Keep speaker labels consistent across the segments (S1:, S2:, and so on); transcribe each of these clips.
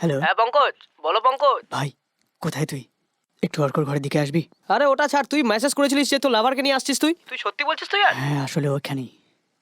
S1: Hello.
S2: হ্যাঁ পঙ্কজ, বলো পঙ্কজ।
S1: ভাই, কোথায় তুই? একটু অর্কর ঘরের দিকে আসবি?
S2: আরে ওটা ছাড়, তুই মেসেজ করেছিলিস যে তোর লাভারকে নিয়ে আসছিস। তুই সত্যি বলছিস তো ইয়ার?
S1: হ্যাঁ, আসলে ওখানেই।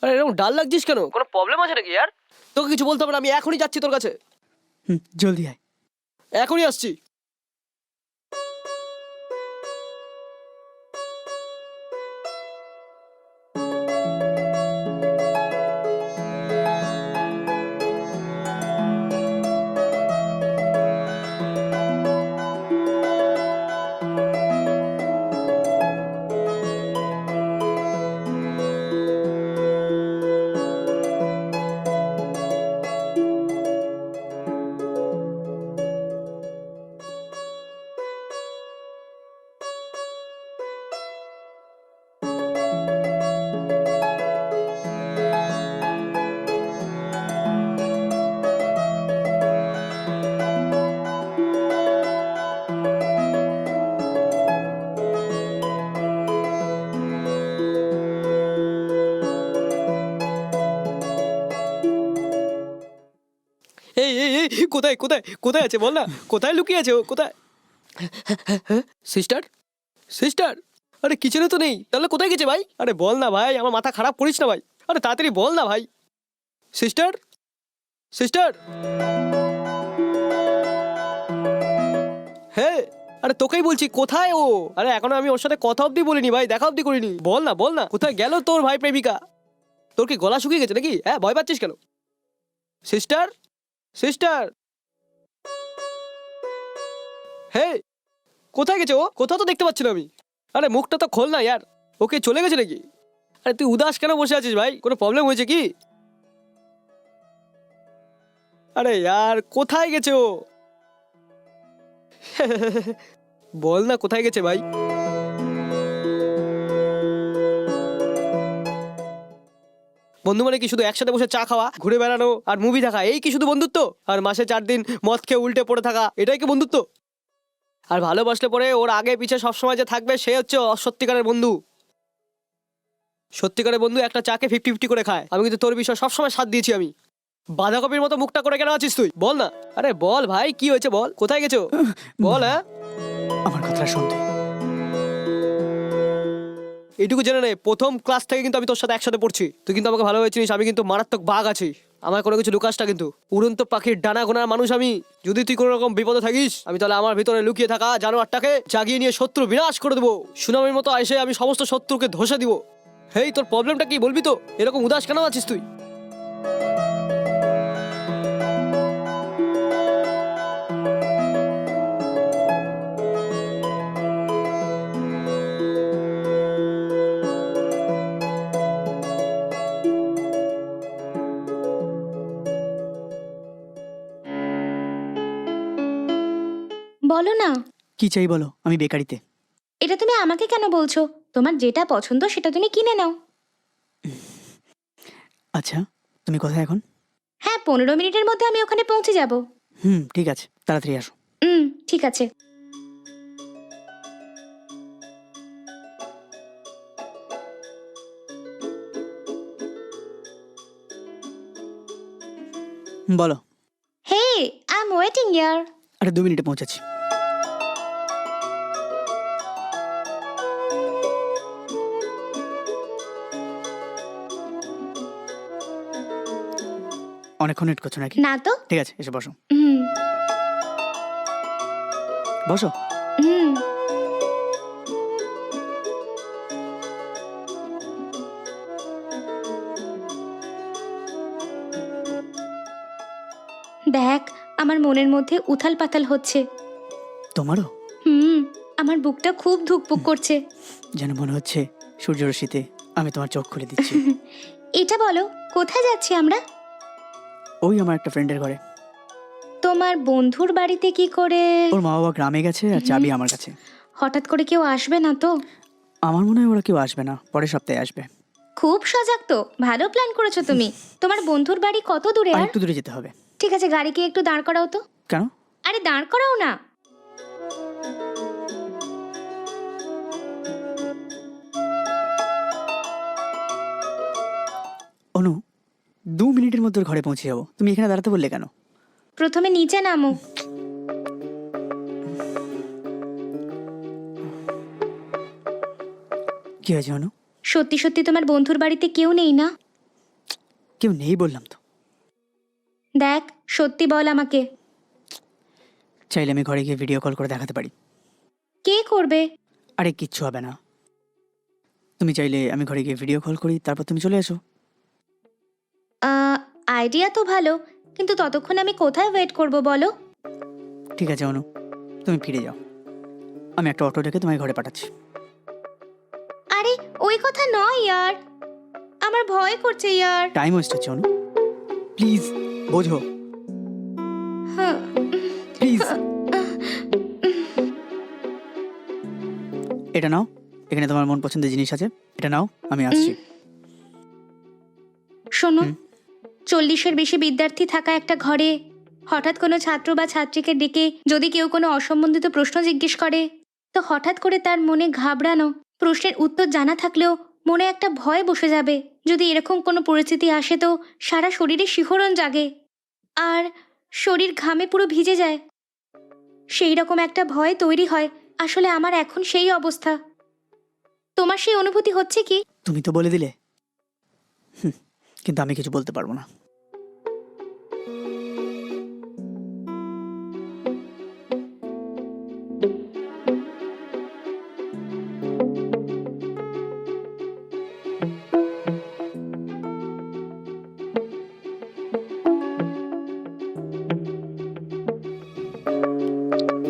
S2: আরে এরকম ডাল লাগছিস কেন? কোনো প্রবলেম আছে নাকি ইয়ার? তোকে কিছু বলতে হবে না, আমি এখনই যাচ্ছি তোর কাছে।
S1: জলদি আয়।
S2: এখনই আসছি। এই এই এই কোথায় কোথায় কোথায় আছে বল না, কোথায় লুকিয়ে আছে ও? কোথায়? সিস্টার, সিস্টার, আরে কিচেনে তো নেই, তাহলে কোথায় গেছে ভাই? আরে বল না ভাই, আমার মাথা খারাপ করিস না ভাই। আরে তাড়াতাড়ি বল না ভাই। সিস্টার, সিস্টার, হ্যাঁ, আরে তোকেই বলছি, কোথায় ও? আরে এখনো আমি ওর সাথে কথা অব্দি বলিনি ভাই, দেখা অব্দি করিনি। বল না বল না, কোথায় গেল তোর ভাই প্রেমিকা? তোর কি গলা শুকিয়ে গেছে নাকি? হ্যাঁ, ভয় পাচ্ছিস কেন? সিস্টার, সিস্টার, হে, কোথায় গেছে ও? কোথাও তো দেখতে পাচ্ছি না আমি। আরে মুখটা তো খোল না ইয়ার, ওকে চলে গেছে নাকি? আরে তুই উদাস কেন বসে আছিস ভাই? কোনো প্রবলেম হয়েছে কি? আরে ইয়ার, কোথায় গেছে ও? বল না কোথায় গেছে ভাই। বন্ধু মানে কি শুধু একসাথে বসে চা খাওয়া, ঘুরে বেড়ানো আর মুভি দেখা, এই কি শুধু বন্ধুত্ব? আর মাসে 4 দিন মদ খেয়ে উল্টে পড়ে থাকা, এটাই কি বন্ধুত্ব? আর ভালোবাসলে পরে ওর আগে পিছে সবসময় যে থাকবে সে হচ্ছে সত্যিকারের বন্ধু। সত্যিকারের বন্ধু একটা চাকে 50-50 করে খায়। আমি কিন্তু তোর বিষয় সবসময় সাথ দিয়েছি আমি। বাঁধাকপির মতো মুখটা করে কেন আছিস তুই? বল না। আরে বল ভাই, কি হয়েছে বল, কোথায় গেছো? বল। হ্যাঁ,
S1: আমার কথাটা শোন তুই।
S2: এইটুকু জেনে নে, প্রথম ক্লাস থেকে কিন্তু আমি তোর সাথে একসাথে পড়ছি। তুই কিন্তু আমাকে ভালোভাবে চিনিস, আমি কিন্তু মারাত্মক বাঘ আছি। আমার কোনো কিছু লুকাস না কিন্তু। উড়ন্ত পাখির ডানা গোনার মানুষ আমি। যদি তুই কোনো রকম বিপদে থাকিস, আমি তাহলে আমার ভিতরে লুকিয়ে থাকা জানোয়ারটাকে জাগিয়ে নিয়ে শত্রু বিনাশ করে দেবো। সুনামির মতো এসে আমি সমস্ত শত্রুকে ধসে দিব। হেই, তোর প্রবলেমটা কি বলবি তো? এরকম উদাস কেন আছিস তুই?
S3: বলো না।
S1: কি চাই বলো? আমি বেকারিতে।
S3: এটা তুমি আমাকে কেন বলছো? তোমার যেটা পছন্দ সেটা তুমি কিনে নাও।
S1: আচ্ছা, তুমি কোথায় এখন?
S3: হ্যাঁ, 15 মিনিটের মধ্যে আমি ওখানে পৌঁছে যাব।
S1: ঠিক আছে, তাড়াতাড়ি আসো।
S3: ঠিক আছে।
S1: বলো।
S3: হে, আই এম ওয়েটিং ইয়ার।
S1: আরে 2 মিনিটে পৌঁছাচ্ছি। অনেকক্ষণ ওয়েট করছো নাকি?
S3: না তো।
S1: ঠিক আছে, এসে বসো।
S3: হুম
S1: বসো।
S3: হুম দেখ, আমার মনের মধ্যে উথাল পাতাল হচ্ছে।
S1: তোমারও?
S3: হুম আমার বুকটা খুব ধুকপুক করছে।
S1: যেন মনে হচ্ছে সূর্যরশ্মিতে আমি তোমার চোখ খুলে দিচ্ছি।
S3: এটা বলো, কোথায় যাচ্ছি আমরা?
S1: ওই আমার একটা ফ্রেন্ডের ঘরে।
S3: তোমার বন্ধুর বাড়িতে কি করে?
S1: ওর মা বাবা গ্রামে গেছে আর চাবি আমার কাছে।
S3: হঠাৎ করে কেউ আসবে না তো?
S1: আমার মনে হয় ওরা কেউ আসবে না, পরের সপ্তাহে আসবে।
S3: খুব সজাগ তো, ভালো প্ল্যান করেছো তুমি। তোমার বন্ধুর বাড়ি কত দূরে?
S1: আর
S3: আর
S1: একটু দূরে যেতে হবে।
S3: ঠিক আছে, গাড়িকে একটু দাঁড় করাও তো।
S1: কেন?
S3: আরে দাঁড় করাও না।
S1: অনু, 2 মিনিটের মধ্যে ওর ঘরে পৌঁছে যাবো, তুমি এখানে দাঁড়াতে বললে কেন?
S3: প্রথমে নিচে নামো।
S1: কি হয়েছে অনু?
S3: সত্যি সত্যি তোমার বন্ধুর বাড়িতে কেউ নেই না?
S1: কেউ নেই বললাম তো।
S3: দেখ, সত্যি বল আমাকে।
S1: চাইলে আমি ঘরে গিয়ে ভিডিও কল করে দেখাতে পারি।
S3: কে করবে?
S1: আরে কিচ্ছু হবে না, তুমি চাইলে আমি ঘরে গিয়ে ভিডিও কল করি, তারপর তুমি চলে এসো।
S3: আইডিয়া তো ভালো, কিন্তু ততক্ষণ আমি কোথায় ওয়েট করব বলো?
S1: ঠিক আছে অনু, তুমি ফিরে যাও, আমি একটা অটো ডেকে তোমায় ঘরে পাঠাচ্ছি।
S3: আরে ওই কথা নয় ইয়ার, আমার ভয় করছে ইয়ার।
S1: টাইম ওয়েস্ট হচ্ছে অনু, প্লিজ বোঝো,
S3: হ্যাঁ,
S1: প্লিজ। এটা নাও, এখানে তোমার মন পছন্দের জিনিস আছে, এটা নাও, আমি আসছি।
S3: শোনো, 40-এর বেশি বিদ্যার্থী থাকা একটা ঘরে হঠাৎ কোনো ছাত্র বা ছাত্রীকে ডেকে যদি কেউ কোনো অসম্বন্ধিত প্রশ্ন জিজ্ঞেস করে, তো হঠাৎ করে তার মনে ঘাবড়ানো, প্রশ্নের উত্তর জানা থাকলেও মনে একটা ভয় বসে যাবে। যদি এরকম কোনো পরিস্থিতি আসে তো সারা শরীরে শিহরণ জাগে আর শরীর ঘামে পুরো ভিজে যায়। সেই রকম একটা ভয় তৈরি হয়। আসলে আমার এখন সেই অবস্থা। তোমার সেই অনুভূতি হচ্ছে কি?
S1: তুমি তো বলে দিলে, কিন্তু আমি কিছু বলতে পারবো না।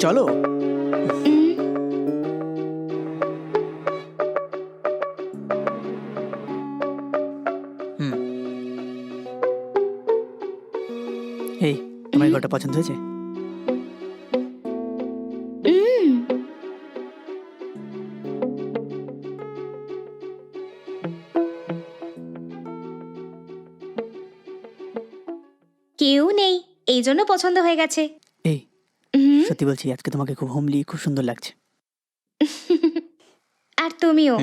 S1: চলো। এই, তোমার ঘরটা পছন্দ হয়েছে?
S3: কেউ নেই, এই জন্য পছন্দ হয়ে গেছে।
S1: এই, সত্যি বলছি আজকে তোমাকে খুব হোমলি, খুব সুন্দর লাগছে।
S3: আর তুমিও।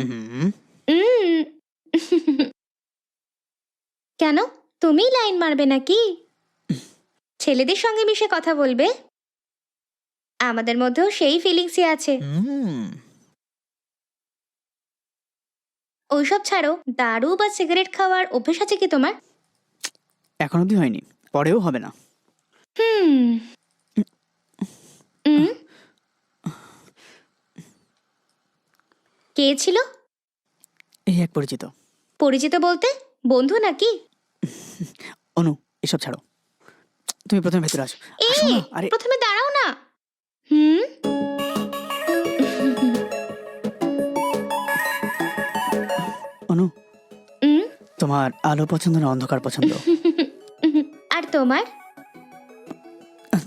S3: কেন, তুমি লাইন মারবে নাকি? ছেলেদের সঙ্গে মিশে কথা বলবে? আমাদের মধ্যেও সেই ফিলিংসই আছে। ওইসব ছাড়ো, দারু বা সিগারেট খাওয়ার অভ্যেস আছে কি তোমার?
S1: এখন অবধি হয়নি, পরেও হবে না।
S3: কে ছিল?
S1: এই এক পরিচিত।
S3: পরিচিত বলতে বন্ধু নাকি?
S1: অনু, এসব ছাড়ো, তুমি প্রথমে ভেতরে আসো। আসো না, আরে
S3: প্রথমে দাঁড়াও না।
S1: অনু, তোমার আলো পছন্দ না অন্ধকার পছন্দ?
S3: আর তোমার?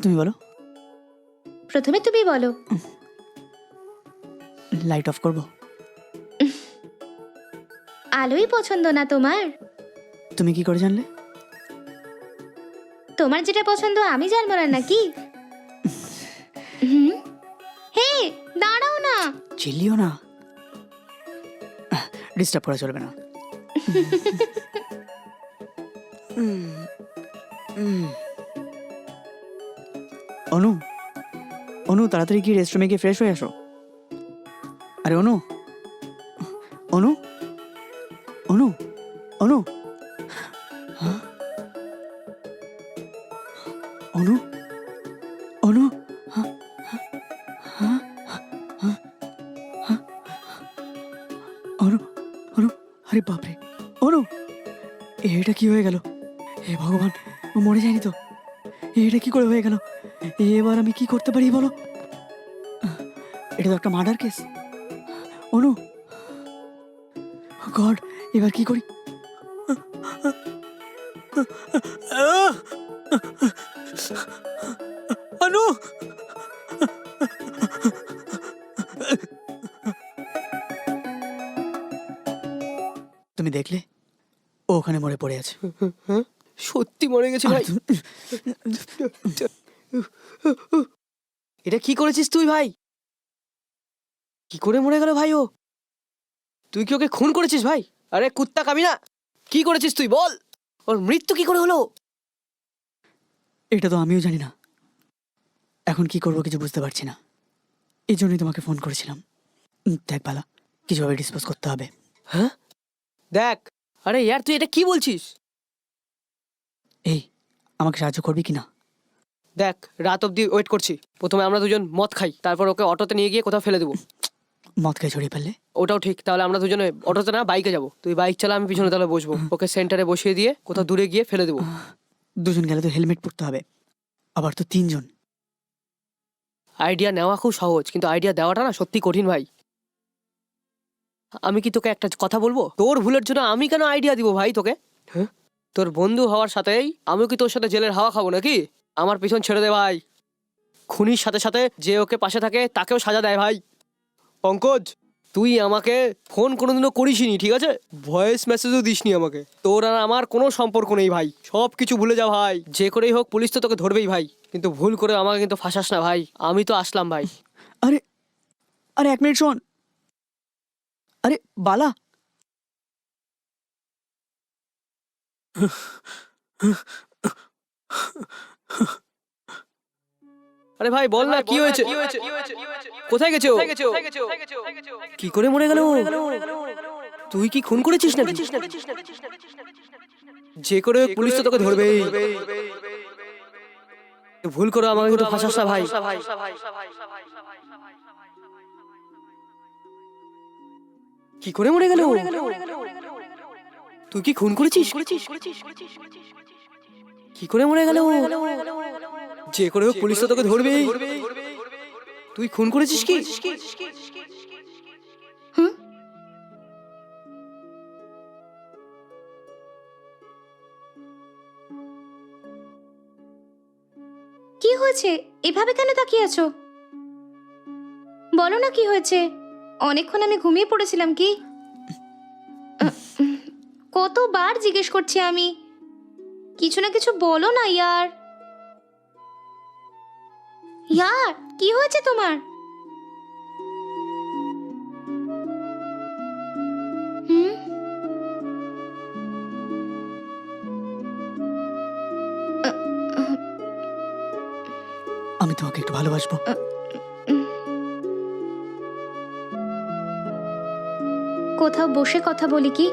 S1: তুমি বলো।
S3: প্রথমে তুমি বলো।
S1: লাইট অফ করবো?
S3: আলোই পছন্দ না তোমার?
S1: তুমি কি করে জানলে?
S3: তোমার যেটা পছন্দ আমি জানবো না নাকি? হে, দাঁড়াও না।
S1: চিল্লিও না, ডিস্টার্ব করা চলবে না। অনু, অনু তাড়াতাড়ি গিয়ে রেস্টরুমে গিয়ে ফ্রেশ হয়ে আসো। আরে অনু, অনু, অনু, অনু, অনু, অনু, অনু, অনু, আরে বাপরে, অনু, এটা কি হয়ে গেল? হে ভগবান, ও মরে যায়নি তো? এটা কি করে হয়ে গেল? এবার আমি কি করতে পারি বলো? এটা তো একটা মার্ডার কেস। অনু, গড, এবার কি করি? অনু, তুমি দেখলে ও ওখানে মরে পড়ে আছে।
S2: সত্যি মরে গেছে ভাই। এটা কি করেছিস তুই ভাই? কি করে মরে গেল ভাই ও? তুই কি ওকে খুন করেছিস ভাই? আরে কুত্তা কামিনা, কি করেছিস তুই বল? ওর মৃত্যু কি করে হলো?
S1: এটা তো আমিও জানি না। এখন কি করবো কিছু বুঝতে পারছি না, এই জন্যই তোমাকে ফোন করেছিলাম। দেখ বালা, কিছুভাবে ডিসপোজ করতে হবে।
S2: হ্যাঁ দেখ, আরে ইয়ার তুই এটা কি বলছিস?
S1: এই, আমাকে সাহায্য করবি কি না?
S2: দেখ, রাত অবধি ওয়েট করছি। প্রথমে আমরা দুজন মদ খাই, তারপর ওকে অটোতে নিয়ে গিয়ে কোথাও ফেলে দেবো।
S1: মদ খেয়ে ছড়িয়ে ফেললে?
S2: ওটাও ঠিক, তাহলে আমরা দুজনে অটোতে না বাইকে যাবো। তুই বাইক চালা, আমি পিছনে তাহলে বসবো। ওকে সেন্টারে বসিয়ে দিয়ে কোথাও দূরে গিয়ে ফেলে দেবো।
S1: দুজন গেলে তো হেলমেট পরতে হবে, আবার তো 3 জন।
S2: আইডিয়া নেওয়া খুব সহজ, কিন্তু আইডিয়া দেওয়াটা না সত্যি কঠিন ভাই। আমি কি তোকে একটা কথা বলবো? তোর ভুলের জন্য আমি কেন আইডিয়া দিব ভাই তোকে? হ্যাঁ, তোর বন্ধু হওয়ার সাথেই আমিও কি তোর সাথে জেলের হাওয়া খাবো নাকি? আমার পিছন ছেড়ে দে ভাই। খুনির সাথে সাথে যে ওকে পাশে থাকে তাকেও সাজা দেয় ভাই। পঙ্কজ, তুই আমাকে ফোন কোনোদিনও করিসনি, ঠিক আছে? ভয়েস মেসেজও দিসনি আমাকে। তোর আর আমার কোনো সম্পর্ক নেই ভাই, সব কিছু ভুলে যা ভাই। যে করেই হোক পুলিশ তো তোকে ধরবেই ভাই, কিন্তু ভুল করে আমাকে কিন্তু ফাঁসাস না ভাই। আমি তো আসলাম ভাই।
S1: আরে আরে 1 মিনিট শোন। আরে বালা,
S2: আরে ভাই বল না, কি হয়েছে? কোথায় গেছো? কি করে মরে গেল? তুই কি খুন করেছিস নাকি? যে করে হোক পুলিশ তো তোকে ধরবেই। ভুল করে আমাকে কিন্তু ফাঁসাস না ভাই। কি করে মরে গেল? তুই কি খুন করেছিস? কি করে মরে গেল? যে করে হোক পুলিশ তো তোকে ধরবেই। তুই খুন করেছিস কি?
S3: হুম? কি হয়েছে? এভাবে কেন তাকিয়ে আছো? বলো না কি হয়েছে? অনেকক্ষণ আমি ঘুমিয়ে পড়েছিলাম কি? কতবার জিজ্ঞেস করছি আমি, কিছু না কিছু বলো না ইয়ার। ইয়ার, কি হয়েছে তোমার? হুম?
S1: আমি তোমাকে একটু ভালোবাসবো।
S3: কোথাও বসে কথা বলি কি?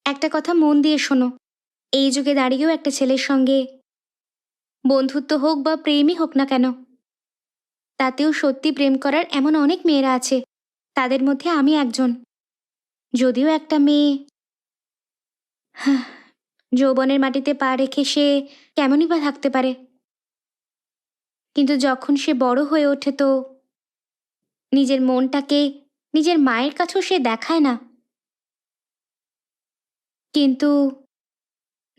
S3: একটা কথা মন দিয়ে শোনো, এই যুগে দাঁড়িয়েও একটা ছেলের সঙ্গে বন্ধুত্ব হোক বা প্রেমই হোক না কেন, তাতেও সত্যি প্রেম করার এমন অনেক মেয়েরা আছে। তাদের মধ্যে আমি একজন। যদিও একটা মেয়ে যৌবনের মাটিতে পা রেখে সে কেমনই বা থাকতে পারে, কিন্তু যখন সে বড় হয়ে ওঠে তো নিজের মনটাকে নিজের মায়ের কাছেও সে দেখায় না। কিন্তু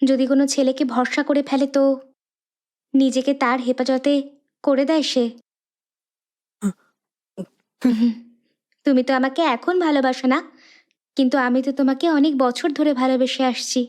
S3: যদি কোনো ছেলেকে ভরসা করে ফেলে তো নিজেকে তার হেফাজতে করে দেয় সে। তুমি তো আমাকে এখন ভালোবাসো না, কিন্তু আমি তো তোমাকে অনেক বছর ধরে ভালোবেসে আসছি।